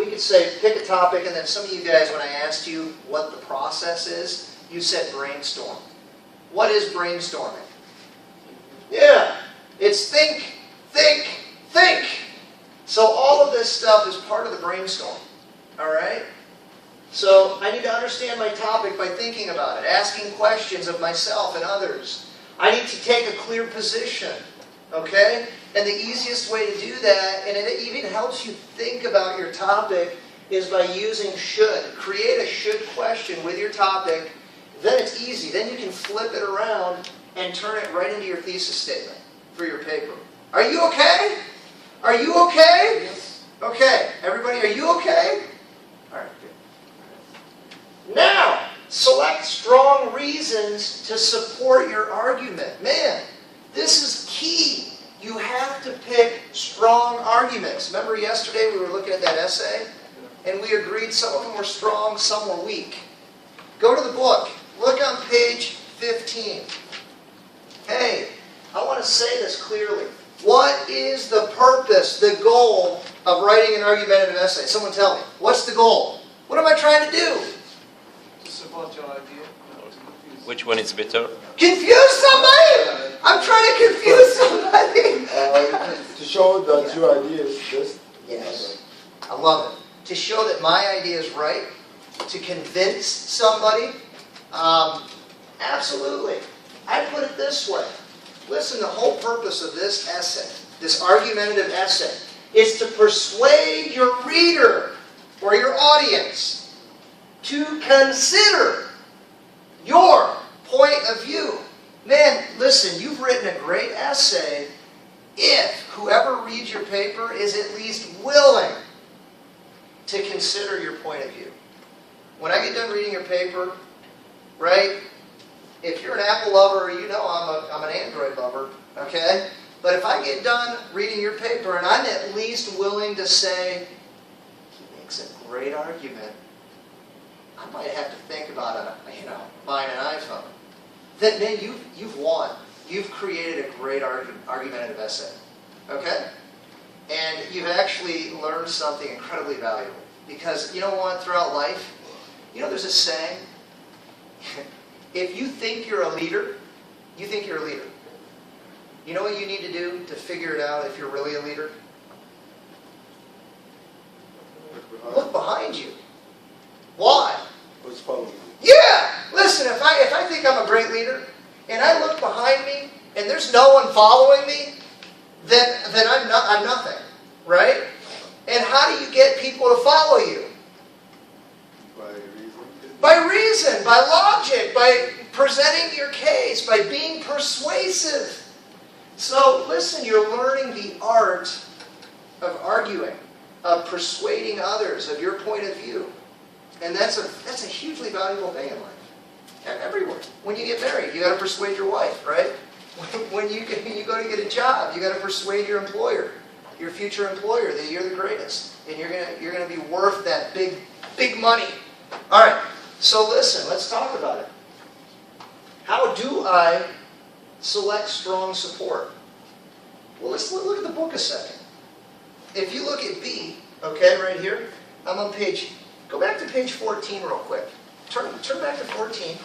we could say, pick a topic, and then some of you guys, when I asked you what the process is, you said brainstorm. What is brainstorming? Yeah, it's think, think, think. So all of this stuff is part of the brainstorm. All right? So I need to understand my topic by thinking about it, asking questions of myself and others. I need to take a clear position. Okay? And the easiest way to do that, and it even helps you think about your topic, is by using should. Create a should question with your topic. Then it's easy. Then you can flip it around and turn it right into your thesis statement for your paper. Are you okay? Are you okay? Yes. Okay. Everybody, are you okay? All right, good. Now, select strong reasons to support your argument. Man, this is key. You have to pick strong arguments. Remember yesterday we were looking at that essay? And we agreed some of them were strong, some were weak. Go to the book. Look on page 15. Hey, I want to say this clearly. What is the purpose, the goal of writing an argumentative essay? Someone tell me. What's the goal? What am I trying to do? To support your idea. Which one is better? Confuse somebody? I'm trying to confuse somebody. To show that your idea is best. Yes. I love it. To show that my idea is right. To convince somebody. Absolutely. I put it this way. Listen, the whole purpose of this essay, this argumentative essay, is to persuade your reader or your audience to consider your point of view. Man, listen, you've written a great essay if whoever reads your paper is at least willing to consider your point of view. When I get done reading your paper, right, if you're an Apple lover, you know I'm an Android lover, okay? But if I get done reading your paper and I'm at least willing to say, he makes a great argument, I might have to think about buying an iPhone. Then you've won. You've created a great argumentative essay. Okay? And you've actually learned something incredibly valuable. Because you know what, throughout life, there's a saying, if you think you're a leader, you think you're a leader. You know what you need to do to figure it out if you're really a leader? Look behind you. Why? What's following? Yeah! Listen, if I think I'm a great leader, and I look behind me, and there's no one following me, then I'm nothing. Right? And how do you get people to follow you? By reason, by logic, by presenting your case, by being persuasive. So, listen, you're learning the art of arguing, of persuading others of your point of view. And that's a hugely valuable thing in life. Everywhere. When you get married, you got to persuade your wife, right? When you go to get a job, you got to persuade your employer, your future employer, that you're the greatest, and you're gonna be worth that big money. All right. So listen, let's talk about it. How do I select strong support? Well, let's look at the book a second. If you look at B, okay, right here, I'm on go back to page 14 real quick. Turn back to 14.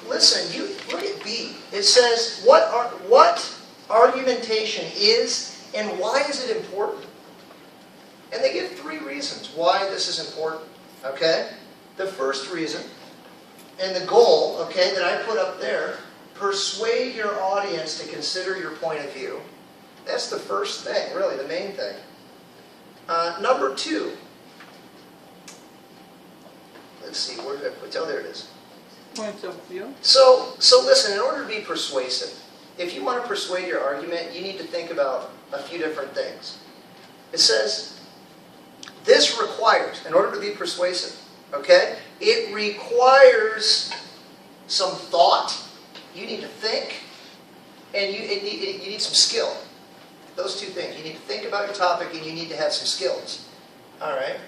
Listen, you look at B. It says, what argumentation is and why is it important? And they give 3 reasons why this is important. Okay? The first reason, and the goal, okay, that I put up there, persuade your audience to consider your point of view. That's the first thing, really, the main thing. Number 2. Let's see, where did I put? Oh, there it is. Point of view. So listen, in order to be persuasive, if you want to persuade your argument, you need to think about a few different things. It says, this requires, in order to be persuasive, okay, it requires some thought. You need to think, and you need some skill. Those 2 things. You need to think about your topic, and you need to have some skills. All right?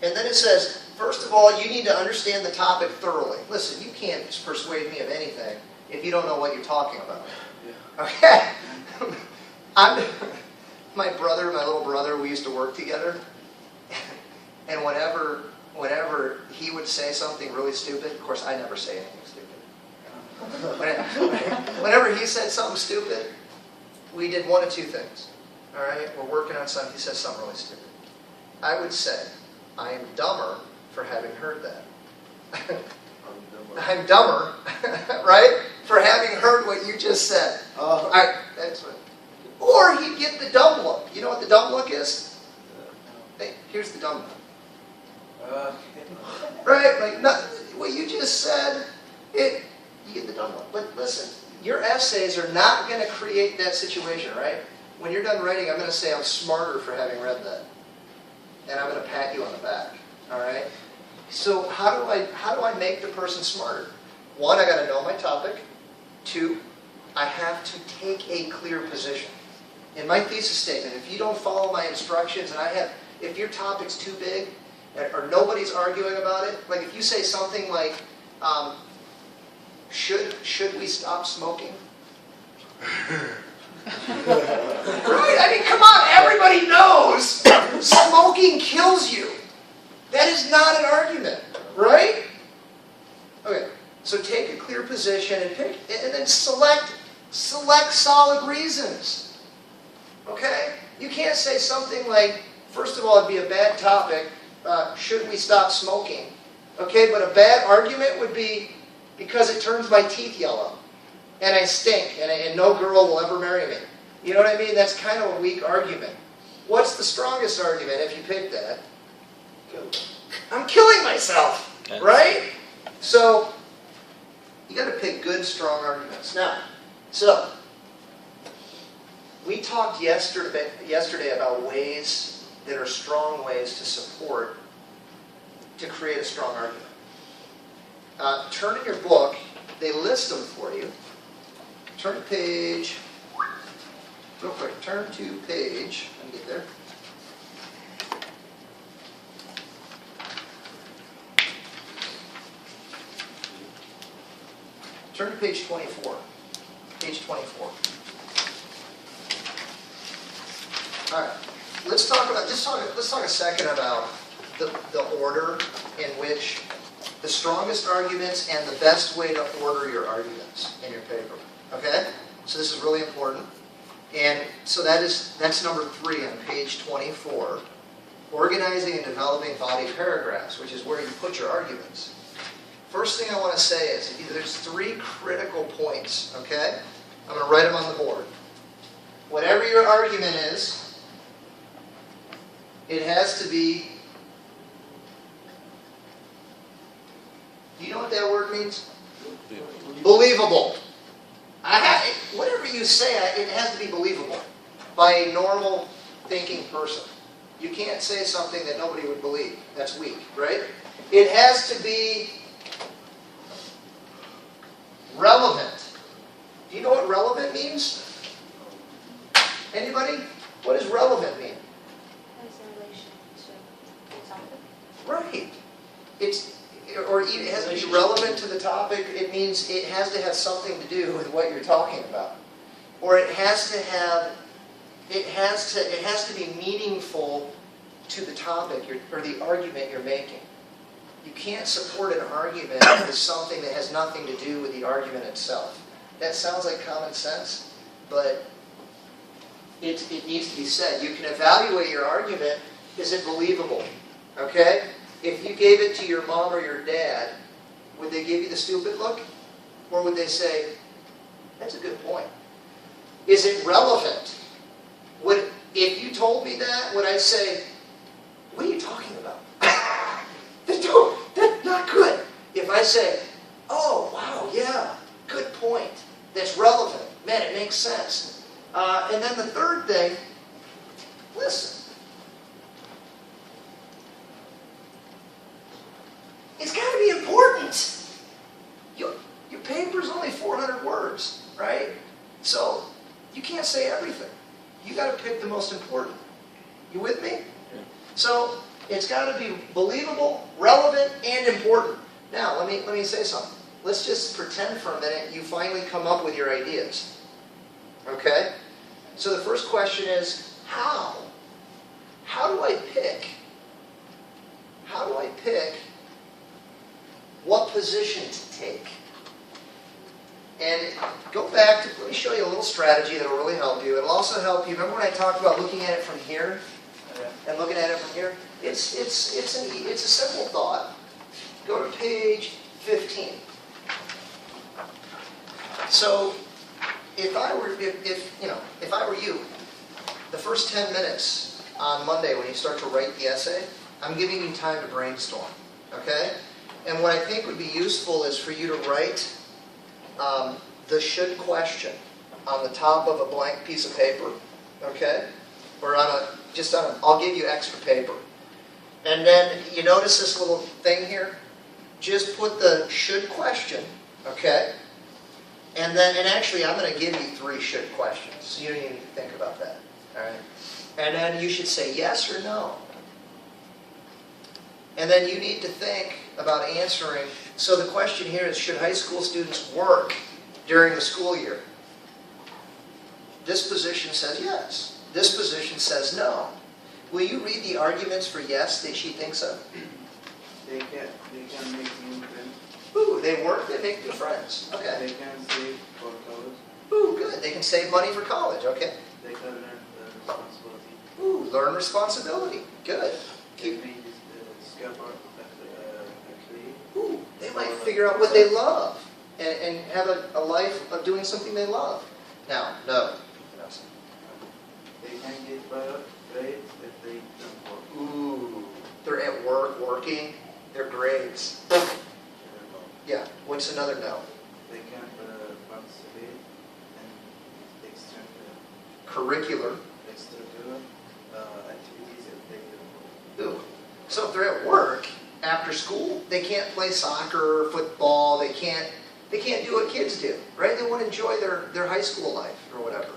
And then it says, first of all, you need to understand the topic thoroughly. Listen, you can't persuade me of anything if you don't know what you're talking about. Okay? my little brother, we used to work together. And whenever he would say something really stupid, of course I never say anything stupid. Whenever he said something stupid, we did one of two things. All right, we're working on something, he says something really stupid. I would say, I am dumber for having heard that. I'm dumber, right, for having heard what you just said. All right, that's what. Or he'd get the dumb look. You know what the dumb look is? Hey, here's the dumb look. Right? Like, what you just said, you get the dumb look. But listen, your essays are not going to create that situation, right? When you're done writing, I'm going to say I'm smarter for having read that. And I'm going to pat you on the back. All right? So how do I make the person smarter? One, I got to know my topic. Two, I have to take a clear position. In my thesis statement, if you don't follow my instructions, and if your topic's too big, or nobody's arguing about it, like if you say something like, should we stop smoking? Right? I mean, come on, everybody knows smoking kills you. That is not an argument, right? Okay, so take a clear position and then select solid reasons. Okay? You can't say something like, first of all, it'd be a bad topic, should we stop smoking? Okay, but a bad argument would be, because it turns my teeth yellow, and I stink, and no girl will ever marry me. You know what I mean? That's kind of a weak argument. What's the strongest argument if you pick that? I'm killing myself, right? So, you got to pick good, strong arguments. Now, so, we talked yesterday about ways that are strong ways to create a strong argument. Turn in your book, they list them for you. Turn to page, real quick, turn to page, let me get there. Turn to page 24. Page 24. All right. Let's talk a second about the order in which the strongest arguments and the best way to order your arguments in your paper. Okay? So this is really important. And so that's number 3 on page 24. Organizing and developing body paragraphs, which is where you put your arguments. First thing I want to say is there's 3 critical points, okay? I'm going to write them on the board. Whatever your argument is, it has to be, do you know what that word means? Believable. Whatever you say, it has to be believable by a normal thinking person. You can't say something that nobody would believe. That's weak, right? It has to be relevant. Do you know what relevant means? Anybody? What does relevant mean? Has a relation to the topic. Right. It has to be relevant to the topic. It means it has to have something to do with what you're talking about. Or it has to be meaningful to the topic or the argument you're making. You can't support an argument with something that has nothing to do with the argument itself. That sounds like common sense, but it needs to be said. You can evaluate your argument. Is it believable? Okay? If you gave it to your mom or your dad, would they give you the stupid look? Or would they say, that's a good point? Is it relevant? If you told me that, would I say, what are you talking about? That's not good. If I say, oh, wow, yeah, good point. That's relevant. Man, it makes sense. And then the third thing, listen. It's got to be important. Your paper's only 400 words, right? So you can't say everything. You got to pick the most important. You with me? Yeah. So it's got to be believable, relevant, and important. Now, let me say something. Let's just pretend for a minute you finally come up with your ideas. Okay? So the first question is, how do I pick what position to take? And go back to, let me show you a little strategy that will really help you. It'll also help you. Remember when I talked about looking at it from here and looking at it from here? It's a simple thought. Go to page 15. So if I were you, the first 10 minutes on Monday when you start to write the essay, I'm giving you time to brainstorm. Okay? And what I think would be useful is for you to write the should question on the top of a blank piece of paper, okay? Or I'll give you extra paper. And then you notice this little thing here? Just put the should question, okay? And actually I'm going to give you 3 should questions, so you don't even need to think about that, all right? And then you should say yes or no. And then you need to think about answering. So the question here is, should high school students work during the school year? This position says yes. This position says no. Will you read the arguments for yes that she thinks of? They can make new friends. Ooh, they work, they make new friends. Okay. They can save for college. Ooh, good. They can save money for college. Okay. They can learn the responsibility. Ooh, learn responsibility. Good. They may discover actually. Ooh, they might figure out what they love and have a life of doing something they love. Now, no. They can get better grades if they don't work. Ooh, they're at work, working, their grades. Yeah, what's another no? They can participate in Curricular. extracurricular activities if they don't work. Ooh. So if they're at work, after school, they can't play soccer, football, they can't do what kids do, right? They want to enjoy their high school life or whatever.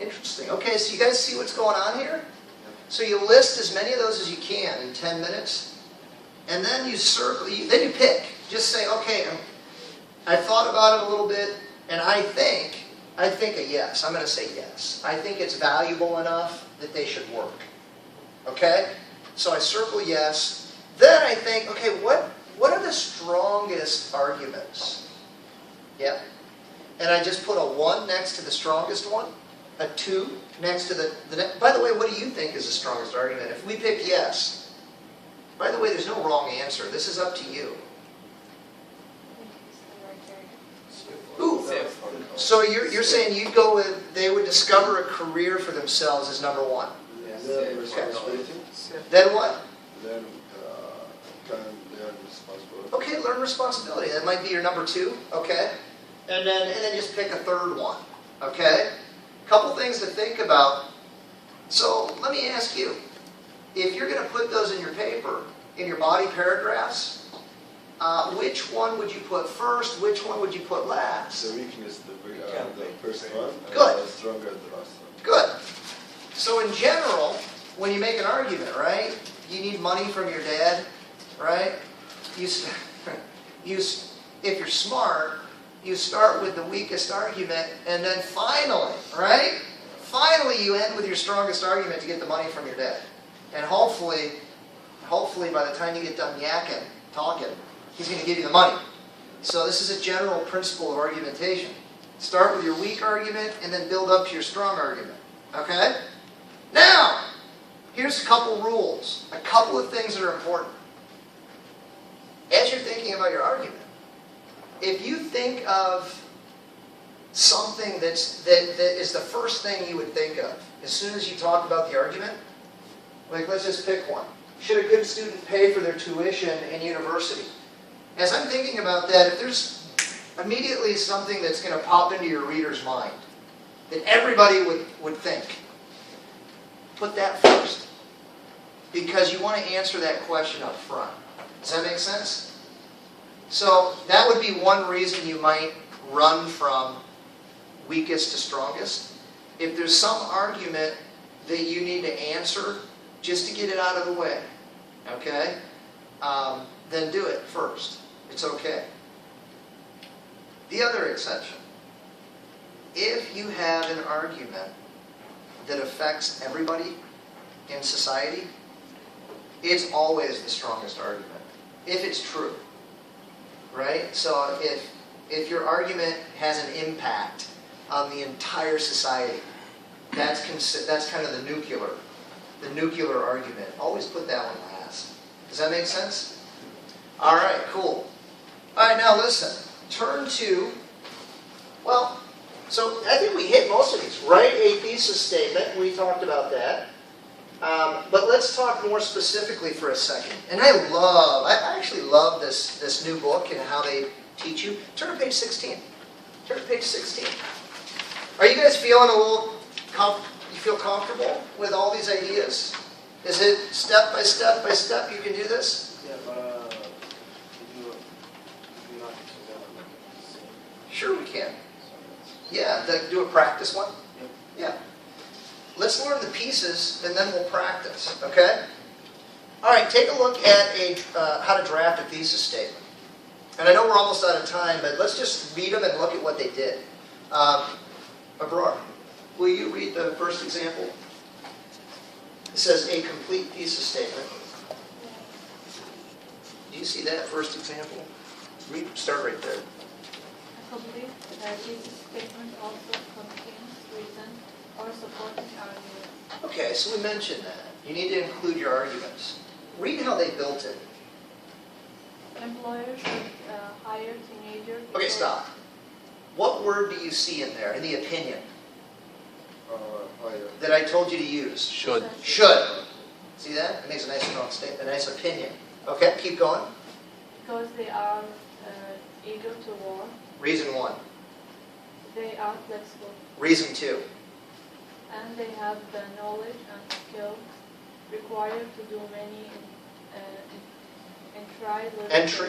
Interesting. Okay, so you guys see what's going on here? So you list as many of those as you can in 10 minutes, and then you circle, then you pick. Just say, okay, I thought about it a little bit, and I think a yes. I'm going to say yes. I think it's valuable enough that they should work. Okay? So I circle yes. Then I think, okay, what are the strongest arguments? Yeah. And I just put a 1 next to the strongest one, a 2 next to the next. By the way, what do you think is the strongest argument? If we pick yes, by the way, there's no wrong answer. This is up to you. Ooh. So you're saying you'd go with, they would discover a career for themselves as number 1. Learn responsibility. Then what? Then can learn responsibility. Okay, learn responsibility. That might be your number 2. Okay, and then just pick a third one. Okay, couple things to think about. So let me ask you, if you're going to put those in your paper, in your body paragraphs, which one would you put first? Which one would you put last? The weakness, the first one, and Good. the stronger the last one. Good. So in general, when you make an argument, right, you need money from your dad, right? If you're smart, you start with the weakest argument, and then finally, right? Finally, you end with your strongest argument to get the money from your dad. And hopefully by the time you get done talking, he's going to give you the money. So this is a general principle of argumentation. Start with your weak argument, and then build up to your strong argument. Okay? Now, here's a couple rules. A couple of things that are important. As you're thinking about your argument, if you think of something that is the first thing you would think of as soon as you talk about the argument, like let's just pick one. Should a good student pay for their tuition in university? As I'm thinking about that, if there's immediately something that's going to pop into your reader's mind that everybody would think, put that first. Because you want to answer that question up front. Does that make sense? So that would be one reason you might run from weakest to strongest. If there's some argument that you need to answer just to get it out of the way, okay, then do it first. It's okay. The other exception, if you have an argument that affects everybody in society, it's always the strongest argument, if it's true, right? So if your argument has an impact on the entire society, that's kind of the nuclear argument. Always put that one last. Does that make sense? All right, cool. All right, now listen. Turn to, well, so I think we hit most of these. Write a thesis statement. We talked about that. But let's talk more specifically for a second. And I actually love this new book and how they teach you. Turn to page 16. Turn to page 16. Are you guys feeling a little, you feel comfortable with all these ideas? Is it step by step by step you can do this? Yeah, but you do not Sure we can. Yeah, do a practice one? Yep. Yeah. Let's learn the pieces and then we'll practice, okay? All right, take a look at how to draft a thesis statement. And I know we're almost out of time, but let's just read them and look at what they did. Abrar, will you read the first example? It says a complete thesis statement. Do you see that first example? Start right there. A complete thesis statement also contains reason or supporting argument. Okay, so we mentioned that. You need to include your arguments. Read how they built it. Employers should hire teenagers. Okay, stop. What word do you see in there, in the opinion, Higher. that I told you to use? Should. Should. See that? It makes a nice strong statement, a nice opinion. Okay, keep going. Because they are eager to work. Reason 1. They are flexible. Reason 2. And they have the knowledge and skills required to do many Entry.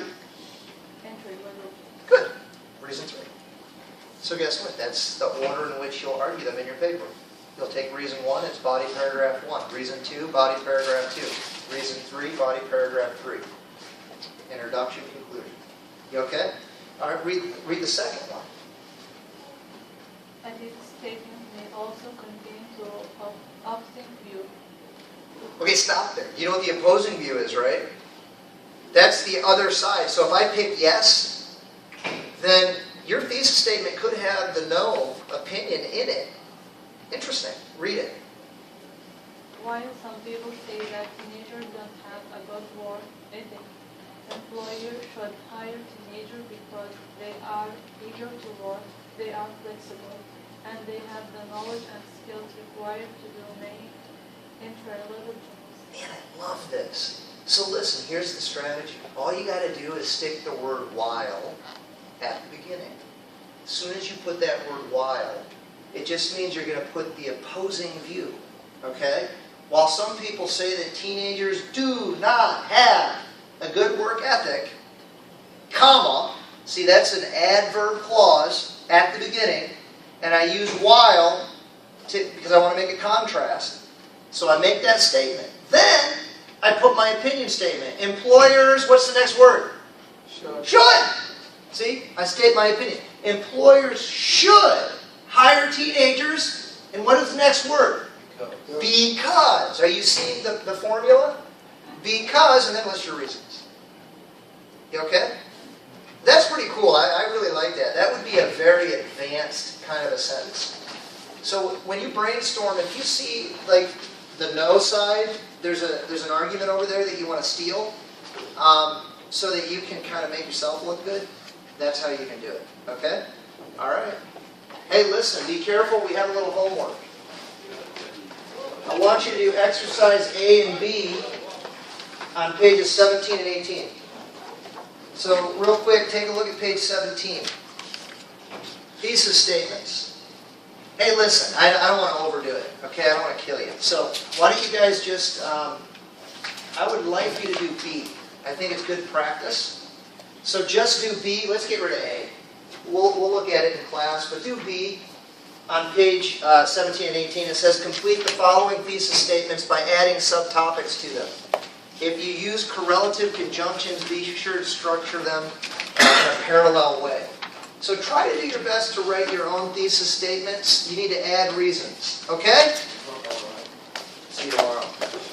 level. Good. Reason 3. So guess what? That's the order in which you'll argue them in your paper. You'll take reason 1, it's body paragraph 1. Reason 2, body paragraph 2. Reason 3, body paragraph 3. Introduction, conclusion. You okay? All right, read the second one. A thesis statement may also contain to opposing view. Okay, stop there. You know what the opposing view is, right? That's the other side. So if I pick yes, then your thesis statement could have the no opinion in it. Interesting. Read it. While some people say that teenagers don't have a good work ethic, employers should hire teenagers because they are eager to work, they are flexible, and they have the knowledge and skills required to do many entry-level jobs. Man, I love this. So listen, here's the strategy. All you got to do is stick the word while at the beginning. As soon as you put that word while, it just means you're going to put the opposing view. Okay? While some people say that teenagers do not have a good work ethic, comma, see that's an adverb clause at the beginning, and I use while because I want to make a contrast. So I make that statement. Then I put my opinion statement. Employers, what's the next word? Should. See, I state my opinion. Employers should hire teenagers, and what is the next word? Because. Are you seeing the formula? Because, and then list your reasons. You okay? That's pretty cool. I really like that. That would be a very advanced kind of a sentence. So when you brainstorm, if you see like the no side, there's an argument over there that you want to steal, so that you can kind of make yourself look good. That's how you can do it. Okay? All right. Hey, listen. Be careful. We have a little homework. I want you to do exercise A and B on pages 17 and 18. So real quick, take a look at page 17. Thesis statements. Hey, listen, I don't want to overdo it, okay? I don't want to kill you. So why don't you guys just, I would like you to do B. I think it's good practice. So just do B. Let's get rid of A. We'll look at it in class, but do B. On page 17 and 18, it says, complete the following thesis statements by adding subtopics to them. If you use correlative conjunctions, be sure to structure them in a parallel way. So try to do your best to write your own thesis statements. You need to add reasons, okay? See you tomorrow.